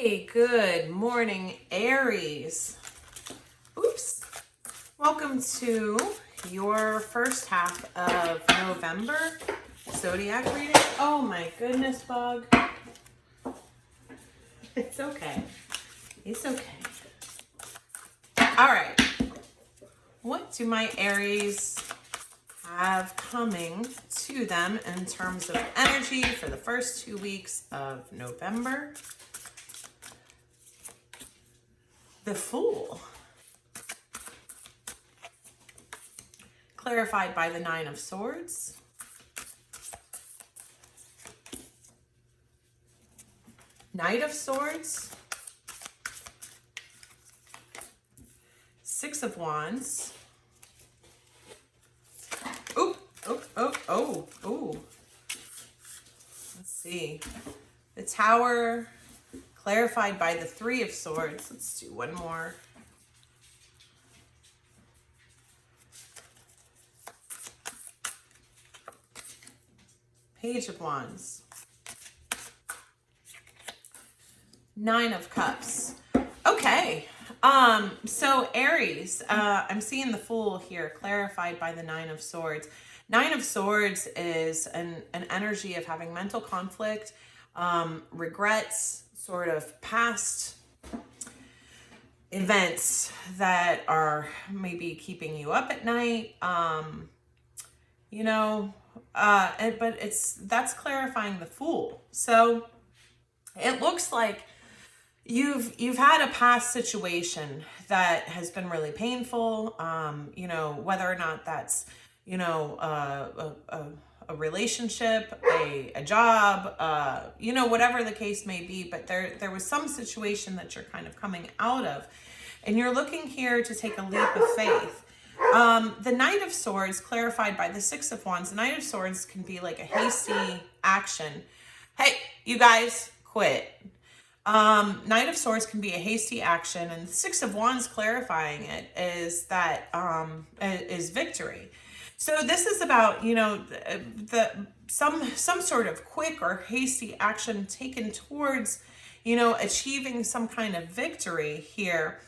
Hey, good morning, Aries. Oops. Welcome to your first half of November zodiac reading. Oh my goodness, bug. It's okay. It's okay. All right. What do my Aries have coming to them in terms of energy for the first 2 weeks of November? The Fool. Clarified by the Nine of Swords. Knight of Swords. Six of Wands. Oh. Let's see. The Tower, clarified by the Three of Swords. Let's do one more. Page of Wands. Nine of Cups. Okay. So Aries, I'm seeing the Fool here, clarified by the Nine of Swords. Nine of Swords is an energy of having mental conflict, regrets, sort of past events that are maybe keeping you up at night. But that's clarifying the Fool. So it looks like you've had a past situation that has been really painful. Whether or not that's a relationship, a job, whatever the case may be, but there was some situation that you're kind of coming out of, and you're looking here to take a leap of faith. The Knight of Swords, clarified by the Six of Wands. The Knight of Swords can be like a hasty action. Hey, you guys, quit. Knight of Swords can be a hasty action, and the Six of Wands clarifying it is that is victory. So this is about some sort of quick or hasty action taken towards achieving some kind of victory here.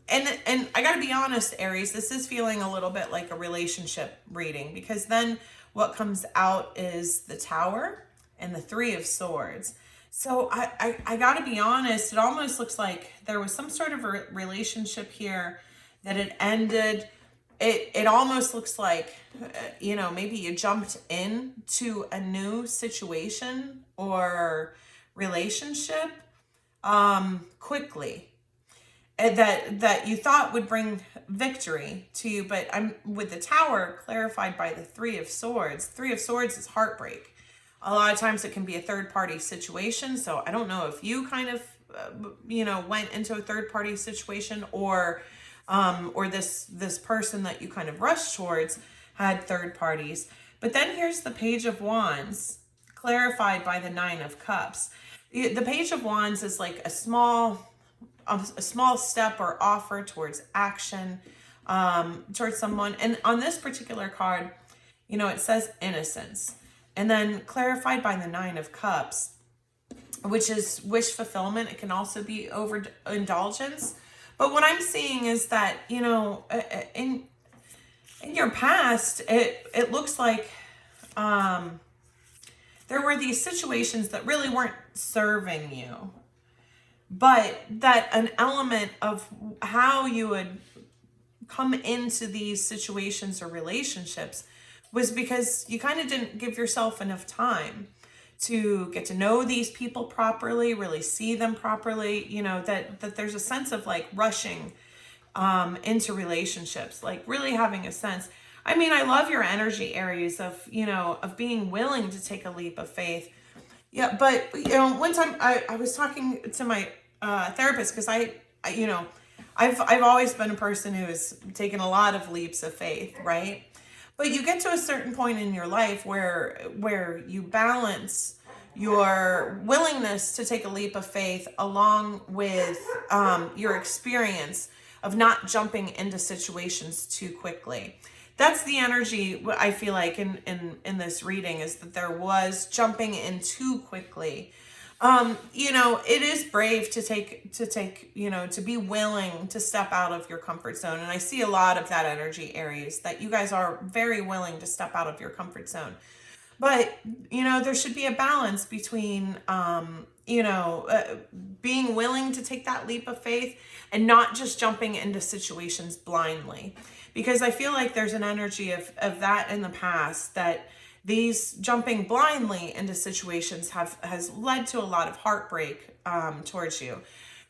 And I got to be honest, Aries, this is feeling a little bit like a relationship reading, because then what comes out is the Tower and the Three of Swords. So I got to be honest, it almost looks like there was some sort of a relationship here that it ended. It almost looks like, maybe you jumped into a new situation or relationship quickly, and that you thought would bring victory to you. But I'm with the Tower clarified by the Three of Swords. Three of Swords is heartbreak. A lot of times it can be a third-party situation. So I don't know if you kind of, went into a third-party situation, or this person that you kind of rushed towards had third parties. But then here's the Page of Wands, clarified by the Nine of Cups. The Page of Wands is like a small step or offer towards action, towards someone. And on this particular card, it says innocence. And then clarified by the Nine of Cups, which is wish fulfillment. It can also be overindulgence. But what I'm seeing is that, in your past, it looks like there were these situations that really weren't serving you, but that an element of how you would come into these situations or relationships was because you kind of didn't give yourself enough time to get to know these people properly, really see them properly, that there's a sense of like rushing into relationships, like really having a sense. I mean, I love your energy, Aries, of being willing to take a leap of faith. Yeah, but one time I was talking to my therapist, because I've always been a person who has taken a lot of leaps of faith, right? But you get to a certain point in your life where you balance your willingness to take a leap of faith along with your experience of not jumping into situations too quickly. That's the energy I feel like in this reading, is that there was jumping in too quickly. You know, it is brave to take, you know, to be willing to step out of your comfort zone. And I see a lot of that energy, Aries, that you guys are very willing to step out of your comfort zone. But, you know, there should be a balance between, being willing to take that leap of faith and not just jumping into situations blindly. Because I feel like there's an energy of that in the past, that these jumping blindly into situations has led to a lot of heartbreak towards you.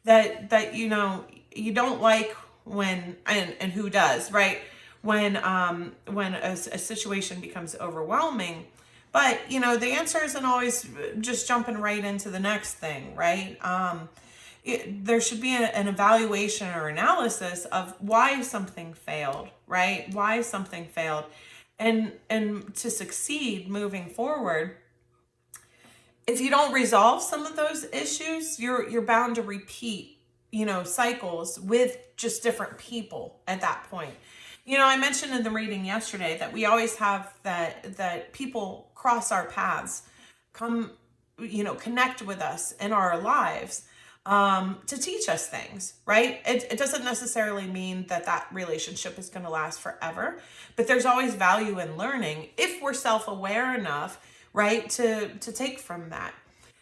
That you know, you don't like when, and who does, right? When a situation becomes overwhelming. But, you know, the answer isn't always just jumping right into the next thing, right? There should be an evaluation or analysis of why something failed, right? Why something failed. And to succeed moving forward, if you don't resolve some of those issues, you're bound to repeat, you know, cycles with just different people at that point. You know, I mentioned in the reading yesterday that we always have that people cross our paths, come, you know, connect with us in our lives to teach us things, right? It doesn't necessarily mean that relationship is going to last forever, but there's always value in learning if we're self-aware enough, right, to take from that.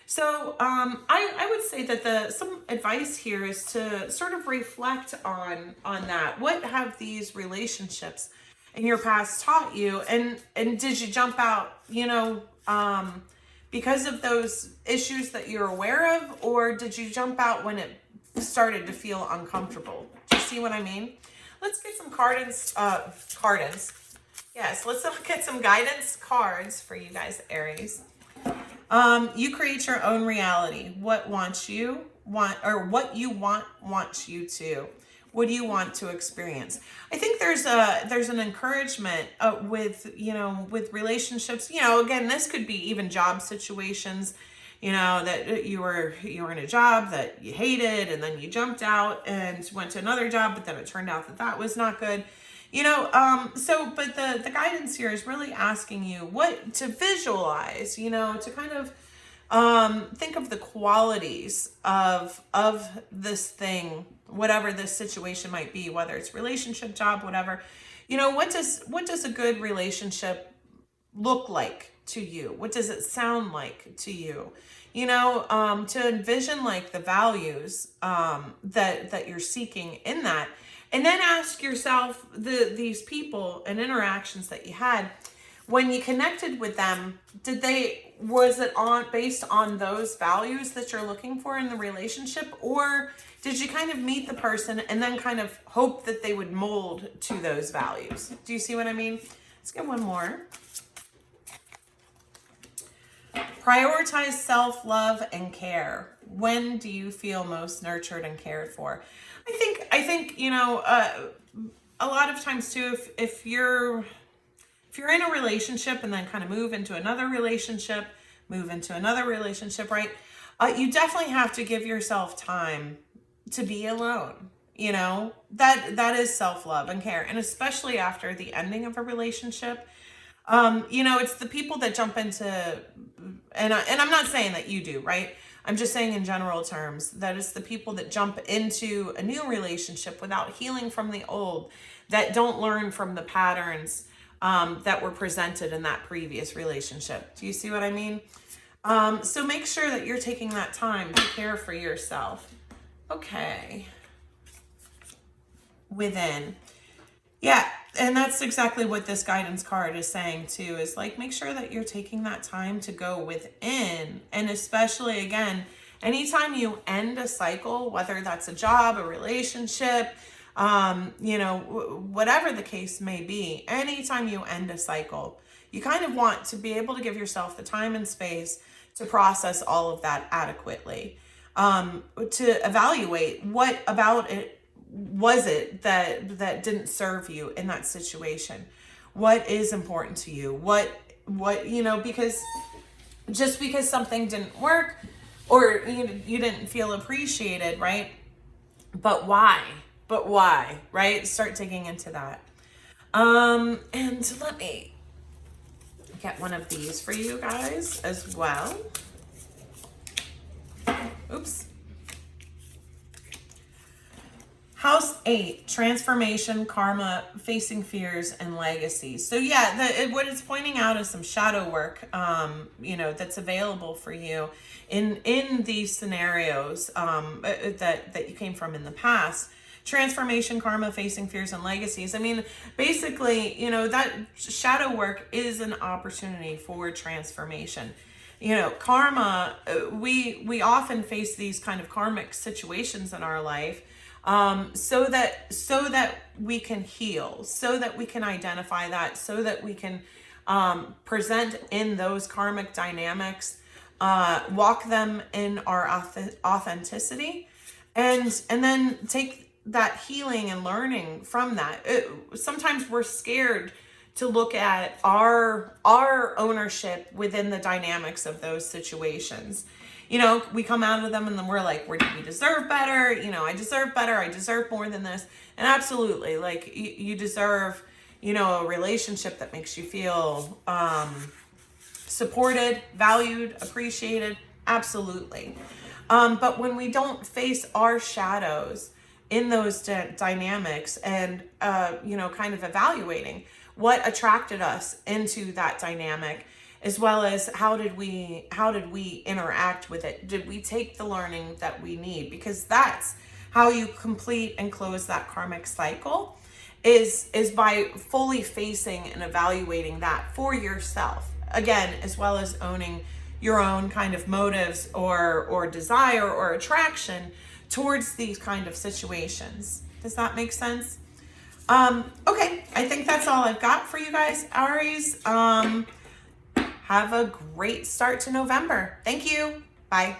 So I would say that some advice here is to sort of reflect on that. What have these relationships in your past taught you? And did you jump out, you know, because of those issues that you're aware of, or did you jump out when it started to feel uncomfortable? Do you see what I mean? Let's get some cards. Yes, let's get some guidance cards for you guys, Aries. You create your own reality. What you want wants you to. What do you want to experience? I think there's an encouragement with, you know, with relationships. You know, again, this could be even job situations. You know, that you were in a job that you hated, and then you jumped out and went to another job, but then it turned out that was not good. You know, but the guidance here is really asking you what to visualize, you know, to kind of think of the qualities of this thing, whatever this situation might be, whether it's relationship, job, whatever. You know, what does a good relationship look like to you? What does it sound like to you? You know, to envision like the values that you're seeking in that. And then ask yourself these people and interactions that you had, when you connected with them, was it based on those values that you're looking for in the relationship? Or did you kind of meet the person and then kind of hope that they would mold to those values? Do you see what I mean? Let's get one more. Prioritize self-love and care. When do you feel most nurtured and cared for? I think, you know, a lot of times too, if you're in a relationship and then kind of move into another relationship, right? You definitely have to give yourself time to be alone. You know, that is self-love and care. And especially after the ending of a relationship, you know, it's the people that jump into, and I'm not saying that you do, right? I'm just saying in general terms that it's the people that jump into a new relationship without healing from the old, that don't learn from the patterns that were presented in that previous relationship. Do you see what I mean? So make sure that you're taking that time to care for yourself. Okay. Within. Yeah. And that's exactly what this guidance card is saying too, is like, make sure that you're taking that time to go within. And especially, again, anytime you end a cycle, whether that's a job, a relationship, you know, whatever the case may be, anytime you end a cycle, you kind of want to be able to give yourself the time and space to process all of that adequately, to evaluate what about it was it that didn't serve you in that situation. What is important to you? What, you know, because just because something didn't work or you didn't feel appreciated, right? But why, right? Start digging into that. And let me get one of these for you guys as well. Oops. House 8, transformation, karma, facing fears, and legacies. So yeah, what it's pointing out is some shadow work, that's available for you in these scenarios that you came from in the past. Transformation, karma, facing fears, and legacies. I mean, basically, that shadow work is an opportunity for transformation. Karma, we often face these kind of karmic situations in our life, so that we can heal, so that we can identify that, so that we can present in those karmic dynamics, walk them in our authenticity, and then take that healing and learning from that. Sometimes we're scared to look at our ownership within the dynamics of those situations. We come out of them and then we're like, we deserve better. I deserve better. I deserve more than this. And absolutely, like you deserve, a relationship that makes you feel supported, valued, appreciated. Absolutely. But when we don't face our shadows in those dynamics and, kind of evaluating what attracted us into that dynamic, as well as how did we interact with it? Did we take the learning that we need? Because that's how you complete and close that karmic cycle, is by fully facing and evaluating that for yourself. Again, as well as owning your own kind of motives or desire or attraction towards these kind of situations. Does that make sense? Okay, I think that's all I've got for you guys, Aries. Have a great start to November. Thank you. Bye.